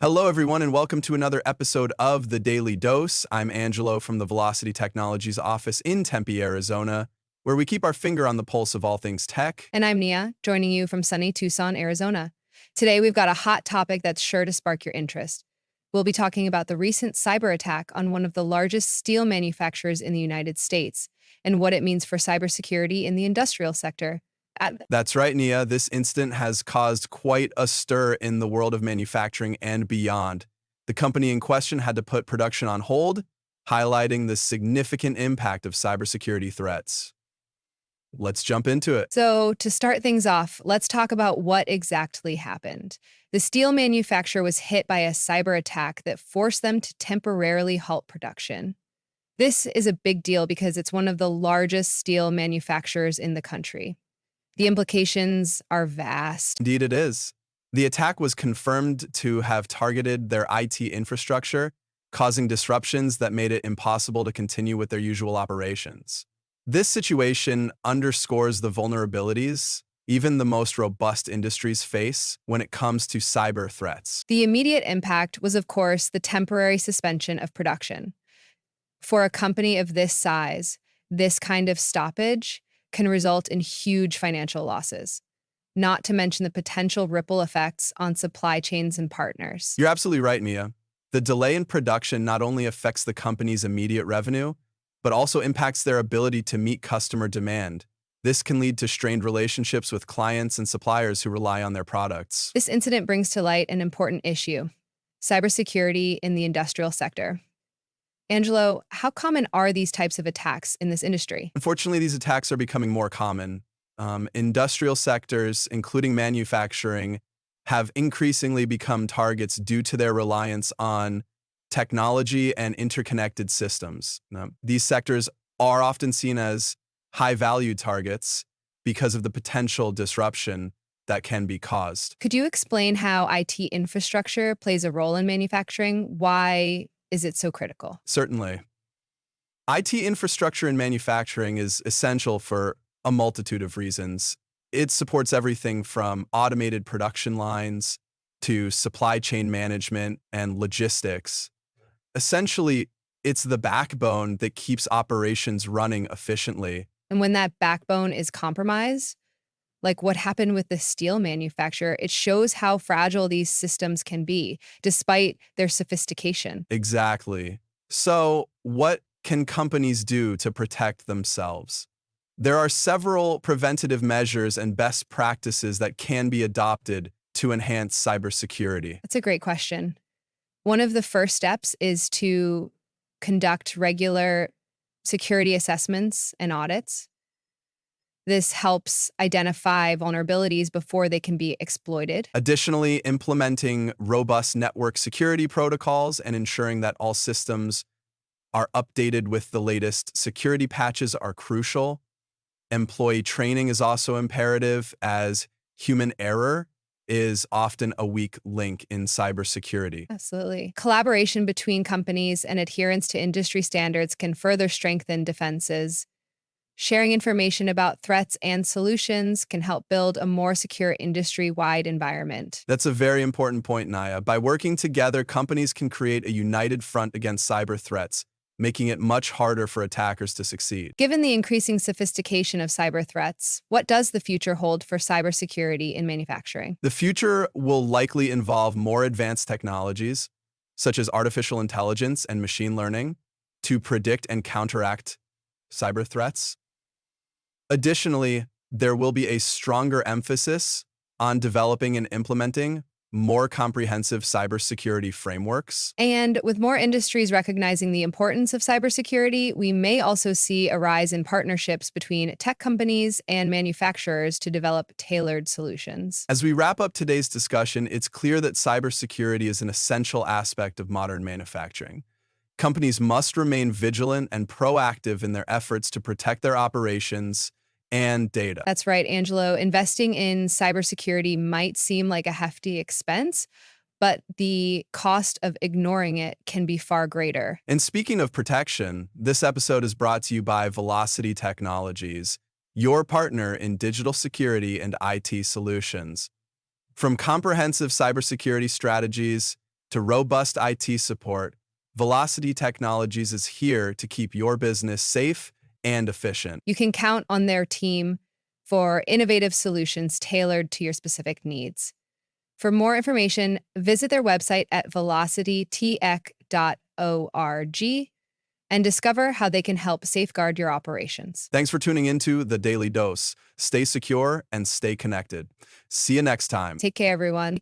Hello, everyone, and welcome to another episode of The Daily Dose. I'm Angelo from the Velocity Technologies office in Tempe, Arizona, where we keep our finger on the pulse of all things tech. And I'm Nia, joining you from sunny Tucson, Arizona. Today, we've got a hot topic that's sure to spark your interest. We'll be talking about the recent cyber attack on one of the largest steel manufacturers in the United States and what it means for cybersecurity in the industrial sector. That's right, Nia. This incident has caused quite a stir in the world of manufacturing and beyond. The company in question had to put production on hold, highlighting the significant impact of cybersecurity threats. Let's jump into it. So, to start things off, let's talk about what exactly happened. The steel manufacturer was hit by a cyber attack that forced them to temporarily halt production. This is a big deal because it's one of the largest steel manufacturers in the country. The implications are vast. Indeed, it is. The attack was confirmed to have targeted their IT infrastructure, causing disruptions that made it impossible to continue with their usual operations. This situation underscores the vulnerabilities even the most robust industries face when it comes to cyber threats. The immediate impact was, of course, the temporary suspension of production. For a company of this size, this kind of stoppage can result in huge financial losses, not to mention the potential ripple effects on supply chains and partners. You're absolutely right, Mia. The delay in production not only affects the company's immediate revenue, but also impacts their ability to meet customer demand. This can lead to strained relationships with clients and suppliers who rely on their products. This incident brings to light an important issue: cybersecurity in the industrial sector. Angelo, how common are these types of attacks in this industry? Unfortunately, these attacks are becoming more common. Industrial sectors, including manufacturing, have increasingly become targets due to their reliance on technology and interconnected systems. Now, these sectors are often seen as high-value targets because of the potential disruption that can be caused. Could you explain how IT infrastructure plays a role in manufacturing? Why is it so critical? Certainly. IT infrastructure in manufacturing is essential for a multitude of reasons. It supports everything from automated production lines to supply chain management and logistics. Essentially, it's the backbone that keeps operations running efficiently. And when that backbone is compromised, like what happened with the steel manufacturer, it shows how fragile these systems can be, despite their sophistication. Exactly. So, what can companies do to protect themselves? There are several preventative measures and best practices that can be adopted to enhance cybersecurity. That's a great question. One of the first steps is to conduct regular security assessments and audits. This helps identify vulnerabilities before they can be exploited. Additionally, implementing robust network security protocols and ensuring that all systems are updated with the latest security patches are crucial. Employee training is also imperative, as human error is often a weak link in cybersecurity. Absolutely. Collaboration between companies and adherence to industry standards can further strengthen defenses. Sharing information about threats and solutions can help build a more secure industry-wide environment. That's a very important point, Nia. By working together, companies can create a united front against cyber threats, making it much harder for attackers to succeed. Given the increasing sophistication of cyber threats, what does the future hold for cybersecurity in manufacturing? The future will likely involve more advanced technologies, such as artificial intelligence and machine learning, to predict and counteract cyber threats. Additionally, there will be a stronger emphasis on developing and implementing more comprehensive cybersecurity frameworks. And with more industries recognizing the importance of cybersecurity, we may also see a rise in partnerships between tech companies and manufacturers to develop tailored solutions. As we wrap up today's discussion, it's clear that cybersecurity is an essential aspect of modern manufacturing. Companies must remain vigilant and proactive in their efforts to protect their operations and data. That's right, Angelo. Investing in cybersecurity might seem like a hefty expense, but the cost of ignoring it can be far greater. And speaking of protection, this episode is brought to you by Velocity Technologies, your partner in digital security and IT solutions. From comprehensive cybersecurity strategies to robust IT support, Velocity Technologies is here to keep your business safe and efficient. You can count on their team for innovative solutions tailored to your specific needs. For more information, visit their website at velocitytech.org and discover how they can help safeguard your operations. Thanks for tuning into The Daily Dose. Stay secure and stay connected. See you next time. Take care, everyone.